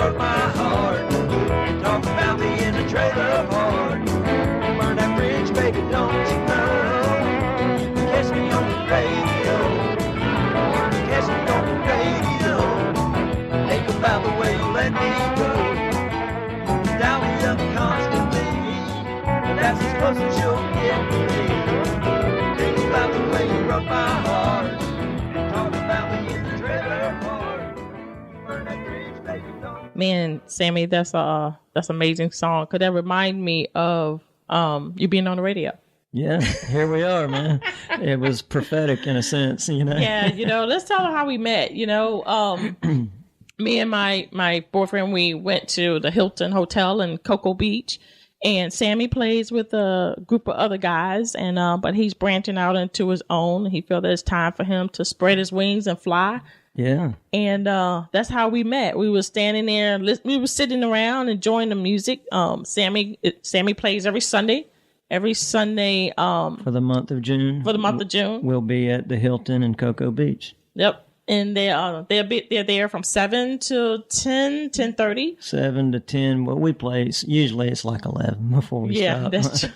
broke my heart. Talk about me in the trailer park. Burn that bridge, baby, don't you know? You can catch me on the radio. Catch me on the radio. Think about the way you let me go. Dial me up constantly, but that's as close as you'll get to me. Think about the way you broke my heart. Talk about me in the trailer park. Burn that bridge, baby, don't. Man, Sammy, that's amazing song. Could that remind me of you being on the radio? Yeah, here we are, man. It was prophetic in a sense, you know. Yeah, let's tell her how we met. Me and my boyfriend, we went to the Hilton Hotel in Cocoa Beach, and Sammy plays with a group of other guys, and but he's branching out into his own. He felt that it's time for him to spread his wings and fly. Yeah. And that's how we met. We were standing there, we were sitting around enjoying the music. Sammy plays every Sunday. For the month of June. We'll be at the Hilton in Cocoa Beach. Yep. And they're there from 7 to 10:30. 7 to 10. Well, we play, usually it's like 11 before we stop. Yeah, that's true.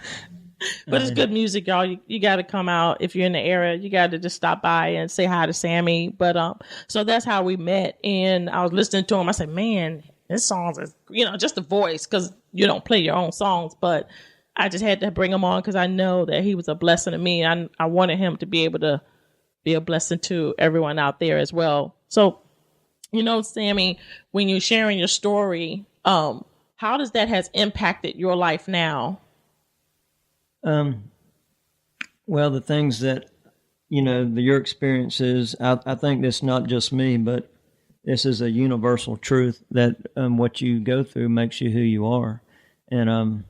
But it's good music, y'all. You got to come out if you're in the area. You got to just stop by and say hi to Sammy. But so that's how we met. And I was listening to him. I said, man, this song is, just the voice, because you don't play your own songs. But I just had to bring him on because I know that he was a blessing to me. I wanted him to be able to be a blessing to everyone out there as well. So, Sammy, when you're sharing your story, how does that has impacted your life now? Well, the things that, your experiences, I think that's not just me, but this is a universal truth that what you go through makes you who you are. And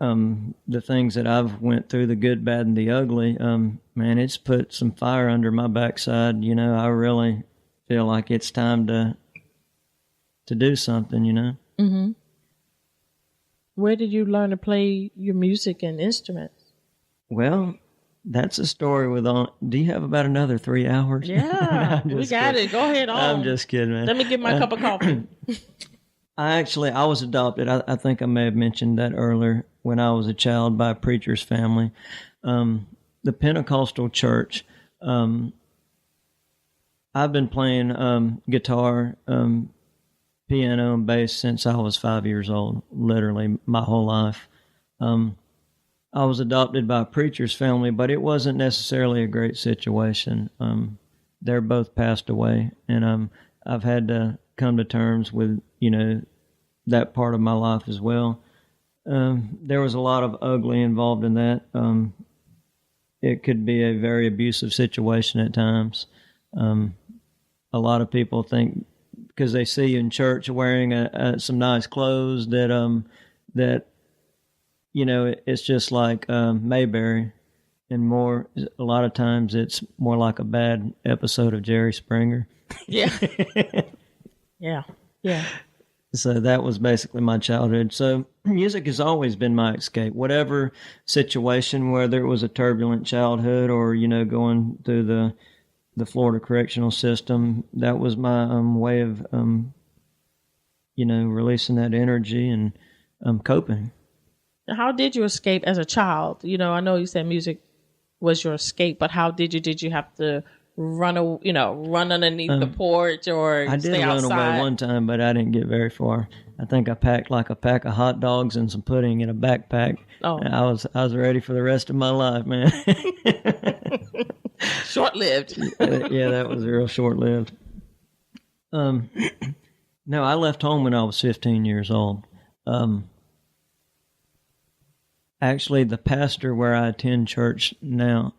the things that I've went through, the good, bad, and the ugly, man, it's put some fire under my backside. I really feel like it's time to do something, Mm-hmm. Where did you learn to play your music and instruments? Well, that's a story do you have about another 3 hours? Yeah, No, we got kidding. it. Go ahead on. I'm just kidding, man. Let me get my cup of coffee. I was adopted. I think I may have mentioned that earlier, when I was a child, by a preacher's family. The Pentecostal church, I've been playing guitar, piano, and bass since I was 5 years old, literally my whole life. I was adopted by a preacher's family, but it wasn't necessarily a great situation. They're both passed away, and I've had to come to terms with, that part of my life as well. There was a lot of ugly involved in that. It could be a very abusive situation at times. A lot of people think because they see you in church wearing some nice clothes that it's just like Mayberry, and a lot of times it's more like a bad episode of Jerry Springer. Yeah. Yeah. So that was basically my childhood. So music has always been my escape. Whatever situation, whether it was a turbulent childhood or, going through the Florida correctional system, that was my way of, releasing that energy and coping. How did you escape as a child? I know you said music was your escape, but how did you have to run underneath the porch or I did stay run outside? away one time, but I didn't get very far. I think I packed like a pack of hot dogs and some pudding in a backpack. Oh, I was ready for the rest of my life, man. Short-lived. Yeah, that was real short-lived. No, I left home when I was 15 years old. Actually, the pastor where I attend church now,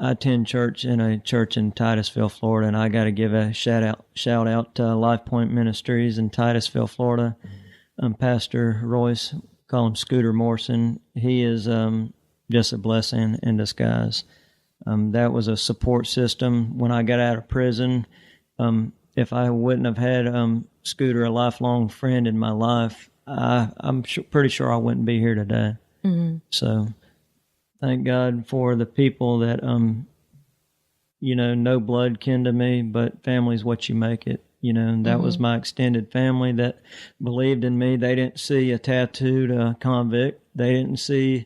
I attend church in a church in Titusville, Florida, and I got to give a shout out to Life Point Ministries in Titusville, Florida. Pastor Royce, call him Scooter Morrison. He is just a blessing in disguise. That was a support system when I got out of prison. If I wouldn't have had Scooter, a lifelong friend in my life, I'm pretty sure I wouldn't be here today. Mm-hmm. So thank God for the people that, no blood kin to me, but family's what you make it. And that was my extended family that believed in me. They didn't see a tattooed convict. They didn't see,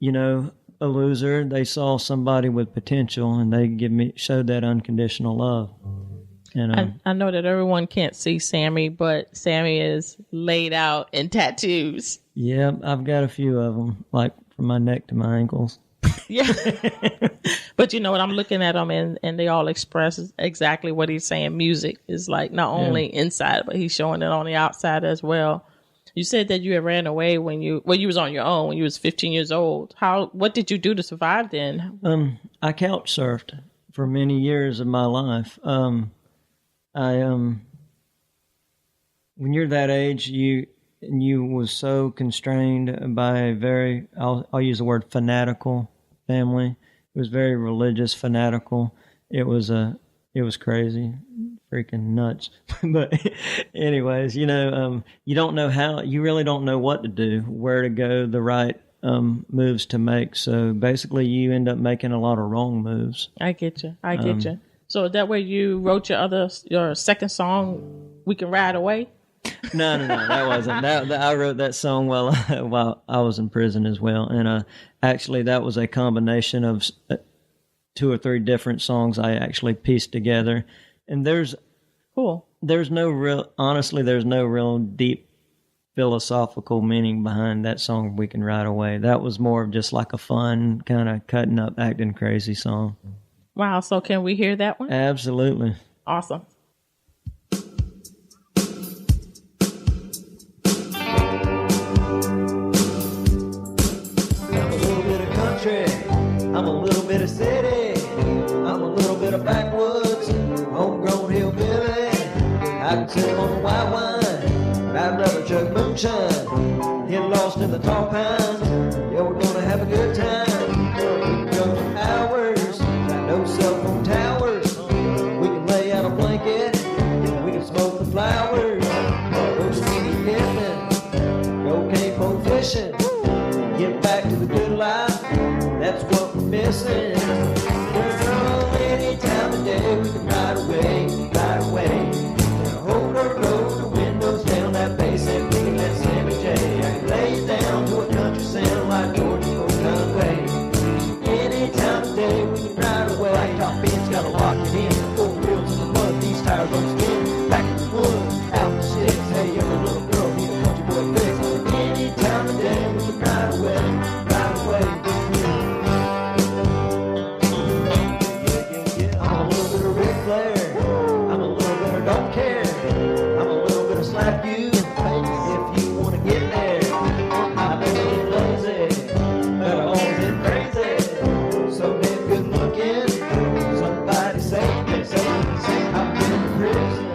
a loser. They saw somebody with potential, and they showed that unconditional love. And I know that everyone can't see Sammy, but Sammy is laid out in tattoos. Yeah, I've got a few of them, like from my neck to my ankles. Yeah. But you know what? I'm looking at them and they all express exactly what he's saying. Music is like not only inside, but he's showing it on the outside as well. You said that you had ran away when you was on your own when you was 15 years old. What did you do to survive then? I couch surfed for many years of my life. When you're that age, you was so constrained by a very, I'll use the word fanatical family. It was very religious, fanatical. It was crazy, freaking nuts. But anyways, you don't know you really don't know what to do, where to go, the right moves to make. So basically you end up making a lot of wrong moves. I get you. So that way you wrote your second song, We Can Ride Away? No, that wasn't. I wrote that song while I was in prison as well. And actually that was a combination of 2 or 3 different songs I actually pieced together. And there's no real deep philosophical meaning behind that song, We Can Ride Away. That was more of just like a fun, kind of cutting up, acting crazy song. Wow. So can we hear that one? Absolutely. Awesome. I'm a little bit of city, I'm a little bit of backwoods, homegrown hillbilly. I can sip on the white wine, but I'd rather chug moonshine, get lost in the tall pines. Yeah, we're gonna have a good time. We can go for hours, no cell phone towers. We can lay out a blanket, we can smoke the flowers. Go skinny dipping, go capo fishing, get back to the good life. That's what we're missing. Girl, any time of day we can ride away, ride away. Hold her roll, the windows down, that bass and bring that Sammy J. I can lay it down to a country sound like Georgia Old Conway. Any time of day we can ride away. Blacktop Benz gotta lock it in. 4 wheels in the mud, these tires don't spin. Back in the woods, out the sticks. Hey, every little girl need a country boy fix. Any time of day we can ride away, ride away. Slap you in the face if you want to get there. I've been lazy, but I've always been crazy. So damn good looking. Somebody save me, I've been in prison,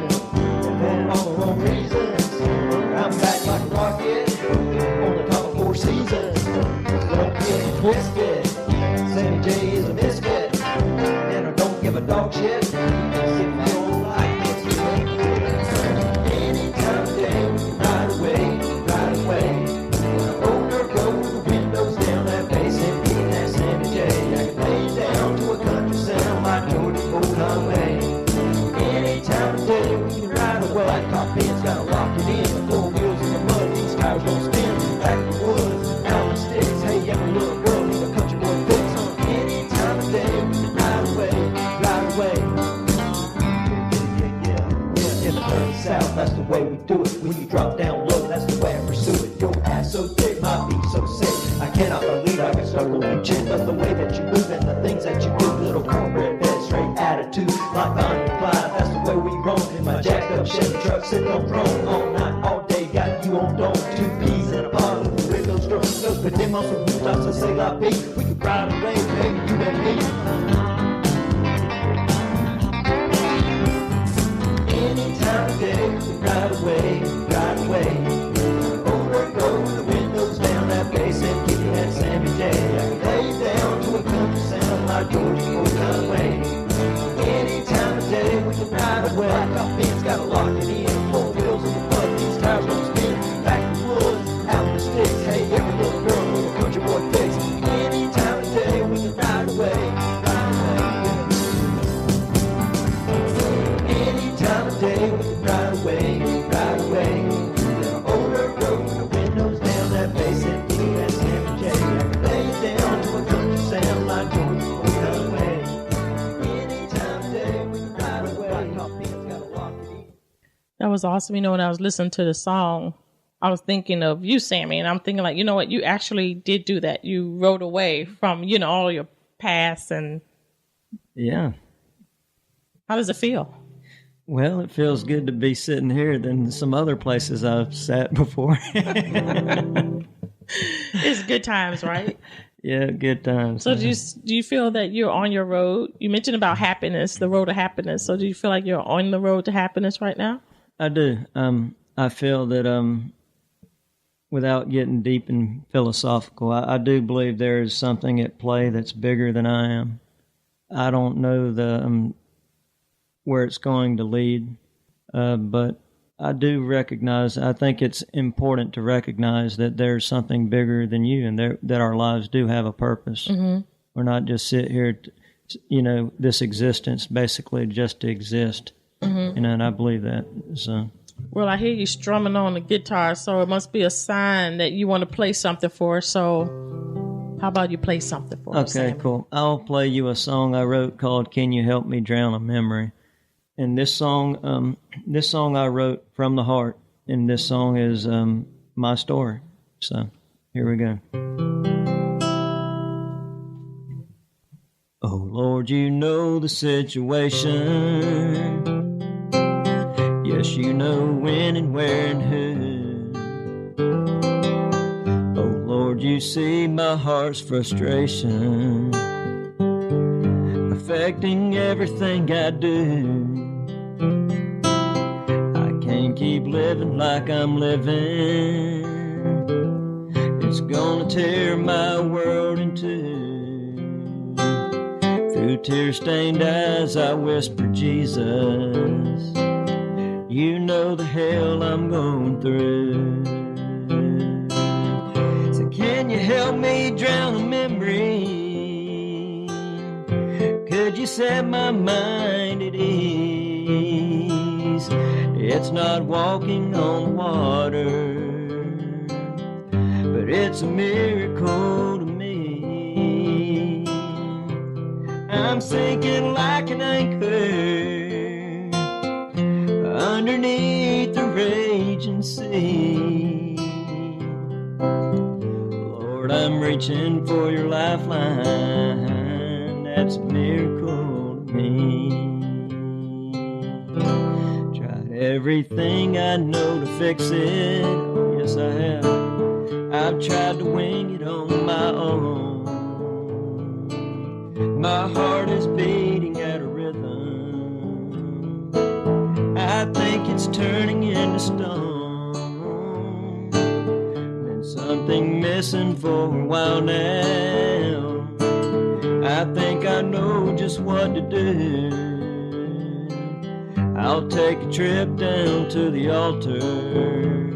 and all the wrong reasons. I'm back like a rocket on the top of 4 seasons. Don't get it twisted. Sammy J is a misfit, and I don't give a dog shit. If you don't like it, you make it. Ride away. Hold her roll, the windows down, that bass and beat that Sammy J. I can lay down to a country sound like Georgia Old Conway. Any time of day we can ride away. Blacktop Benz gotta lock it in. 4 wheels in the mud, these tires don't spin. Back in the woods, out the sticks. Hey, every little girl need a country boy fix. Any time of day we can ride away, ride away. In the dirty south, that's the way we do it. When you drop down low, that's the way I pursue it. Your ass so thick, my beat so sick. I cannot believe I got stuck on your chin. But the way that you move and the things that you do, little cornbread bed, straight attitude, like Bonnie and Clyde. That's the way we roll. In my jacked up Chevy truck, sitting on throne all night, all day. Got you on dome, 2 peas in a pod with the windows drunk. Those put them on some rooftops and say la vie. We can ride away, baby, you and me. Any time of day, ride away, ride away. Hold her roll, the windows down, that bass and give me that Sammy J. I can lay down to a country sound like Georgia Old Conway. Any time of day, we can ride away. Blacktop Benz gotta lock it in. 4 wheels in the mud, these tires don't spin. Back in the woods, out the sticks. Hey, every little girl with a country boy fix. Any time of day, we can ride away, ride away. Any time of day, we can was awesome. You know, when I was listening to the song, I was thinking of you, Sammy, and I'm thinking like, you know what, you actually did do that. You rode away from, you know, all your past. And Yeah. how does it feel? Well, it feels good to be sitting here than some other places I've sat before. It's good times, right? Yeah, good times. So do you feel that you're on your road? You mentioned about happiness, the road to happiness. So do you feel like you're on the road to happiness right now? I do. I feel that without getting deep and philosophical, I do believe there is something at play that's bigger than I am. I don't know where it's going to lead, but I do recognize, I think it's important to recognize that there's something bigger than you, and that our lives do have a purpose. Mm-hmm. We're not just sit here, this existence basically just to exist. Mm-hmm. And I believe that. So. Well, I hear you strumming on the guitar, so it must be a sign that you want to play something for us. So how about you play something for us? Okay, Sammy? cool. I'll play you a song I wrote called "Can You Help Me Drown a Memory." And this song I wrote from the heart, and this song is my story. So here we go. Oh Lord, you know the situation. Yes, you know when and where and who. Oh Lord, you see my heart's frustration affecting everything I do. I can't keep living like I'm living. It's gonna tear my world in two. Through tear-stained eyes I whisper, Jesus, you know the hell I'm going through. So can you help me drown a memory? Could you set my mind at ease? It's not walking on the water, but it's a miracle to me. I'm sinking like an anchor underneath the raging sea. Lord, I'm reaching for your lifeline. That's a miracle to me. Tried everything I know to fix it. Oh, yes, I have. I've tried to wing it on my own. My heart is beating at a rhythm. I think it's turning into stone. There's something missing for a while now. I think I know just what to do. I'll take a trip down to the altar.